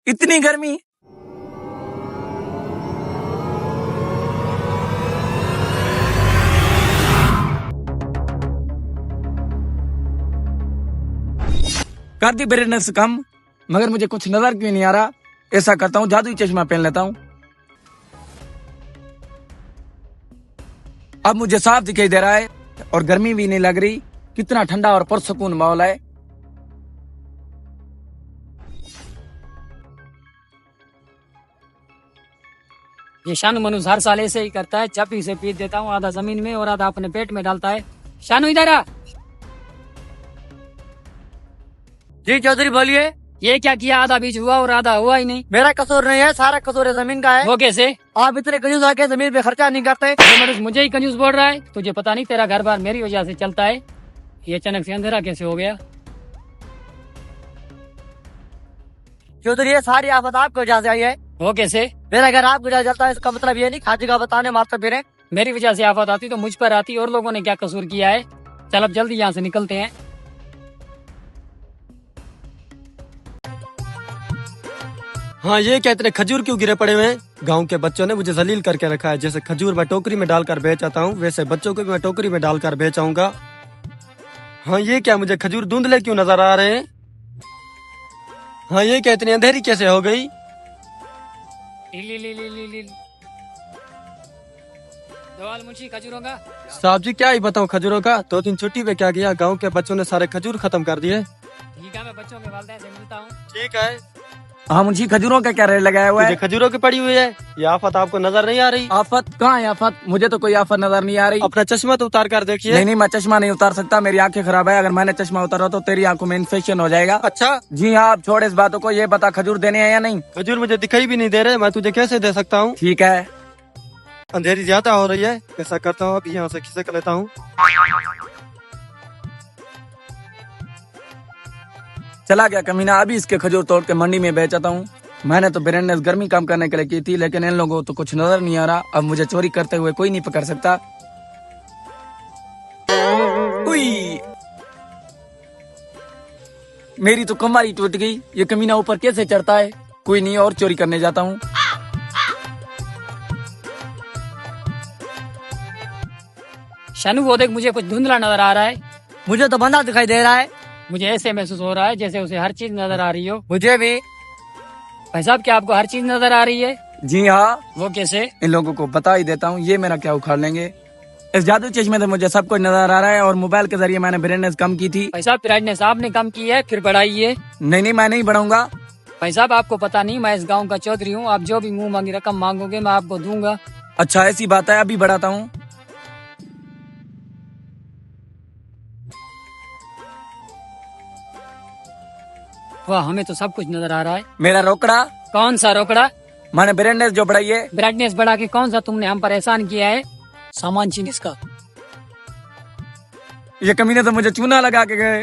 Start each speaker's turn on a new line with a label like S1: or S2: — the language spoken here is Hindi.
S1: इतनी गर्मी। कर दी ब्राइटनेस कम, मगर मुझे कुछ नजर क्यों नहीं आ रहा। ऐसा करता हूँ, जादुई चश्मा पहन लेता हूँ। अब मुझे साफ दिखाई दे रहा है और गर्मी भी नहीं लग रही। कितना ठंडा और पुरसकून माहौल है।
S2: ये शानू मनुष्य हर साल ऐसे ही करता है। जब भी इसे पीट देता हूँ, आधा जमीन में और आधा अपने पेट में डालता है। शानू इधर आ।
S3: जी चौधरी बोलिए।
S2: ये क्या किया? आधा बीज हुआ और आधा हुआ ही नहीं।
S3: मेरा कसूर नहीं है, सारा कसूर जमीन का है।
S2: वो कैसे?
S3: आप इतने कंजूस आके जमीन पे खर्चा नहीं करते।
S2: ये मनुष्य मुझे ही कंजूस बोल रहा है। तुझे पता नहीं तेरा घर बार मेरी वजह से चलता है। ये अचानक से अंधेरा कैसे हो गया?
S3: चौधरी ये सारी आफत आपकी वजह से आई है।
S2: वो कैसे?
S3: मेरा घर आपकी वजह से चलता है, इसका मतलब ये नहीं खाजी का बताने मारते फिरे।
S2: मेरी वजह से आफत आती तो मुझ पर आती। और लोगों ने क्या कसूर किया है? चल अब जल्दी यहाँ से निकलते हैं।
S4: हाँ, ये क्या इतने खजूर क्यों गिरे पड़े हुए हैं? गांव के बच्चों ने मुझे जलील करके रखा है। जैसे खजूर मैं टोकरी में डालकर बेच आता हूँ, वैसे बच्चों को भी मैं टोकरी में डालकर बेच आऊंगा। हाँ, ये क्या मुझे खजूर धुंधले क्यों नजर आ रहे हैं? हाँ, ये क्या इतनी अंधेरी कैसे हो गई?
S2: दवाल मुंशी खजूरों का।
S4: साहब जी क्या ही बताऊँ खजूरों का। 2 दिन छुट्टी पे क्या गया, गाँव के बच्चों ने सारे खजूर खत्म कर दिए।
S2: ठीक है, मैं बच्चों के वालिदैन से मिलता हूँ।
S4: ठीक है।
S1: हाँ मुंशी, खजूरों का क्या रेट लगाया हुआ
S4: मुझे
S1: है?
S4: खजूरों की पड़ी हुई है। ये आफत आपको नजर नहीं आ रही?
S1: आफत कहाँ है? आफत मुझे तो कोई आफत नजर नहीं आ रही।
S4: अपना चश्मा तो उतार कर देखिए।
S1: नहीं, मैं चश्मा नहीं उतार सकता, मेरी आंखें खराब है। अगर मैंने चश्मा उतारा तो तेरी आंखों में इन्फेक्शन हो जाएगा।
S4: अच्छा,
S1: जी हाँ, आप छोड़ इस बातों को। ये बता खजूर देने हैं या नहीं?
S4: खजूर मुझे दिखाई भी नहीं दे रहे, मैं तुझे कैसे दे सकता हूँ?
S1: ठीक है।
S4: अंधेरी ज्यादा हो रही है, ऐसा करता हूँ अभी यहाँ से खिसक लेता हूँ।
S1: चला गया कमीना। अभी इसके खजूर तोड़ के मंडी में बेचता हूँ। मैंने तो ब्राइटनेस गर्मी कम करने के लिए की थी, लेकिन इन लोगों को तो कुछ नजर नहीं आ रहा। अब मुझे चोरी करते हुए कोई नहीं पकड़ सकता। उई! मेरी तो कमर ही टूट गई। ये कमीना ऊपर कैसे चढ़ता है? कोई नहीं, और चोरी करने जाता हूँ।
S2: शानू वो देख, मुझे कुछ धुंधला नजर आ रहा है।
S3: मुझे तो बंदा दिखाई दे रहा है।
S2: मुझे ऐसे महसूस हो रहा है जैसे उसे हर चीज नजर आ रही हो।
S3: मुझे भी।
S2: भाई साहब, क्या आपको हर चीज नजर आ रही है?
S1: जी हाँ,
S2: वो कैसे?
S1: इन लोगों को बता ही देता हूँ। ये मेरा क्या उखाड़ लेंगे। इस जादू चश्मे से मुझे सब कुछ नजर आ रहा है और मोबाइल के जरिए मैंने ब्राइटनेस कम की थी।
S2: भाई साहब, ब्राइटनेस आपने कम की है, फिर बढ़ाई है।
S1: नहीं, मैं नहीं बढ़ाऊंगा।
S2: भाई साहब, आपको पता नहीं, मैं इस गांव का चौधरी हूँ। आप जो भी मुंह मांगी रकम मांगोगे मैं आपको दूंगा।
S1: अच्छा, ऐसी बात है। अभी बढ़ाता हूँ।
S2: वाह, हमें तो सब कुछ नजर आ रहा है।
S1: मेरा रोकड़ा।
S2: कौन सा रोकड़ा?
S1: मैंने ब्राइटनेस जो बढ़ाई है।
S2: ब्राइटनेस बढ़ा के कौन सा तुमने हम पर एहसान किया है? सामान छीन इसका।
S1: ये कमीने तो मुझे चूना लगा के गए।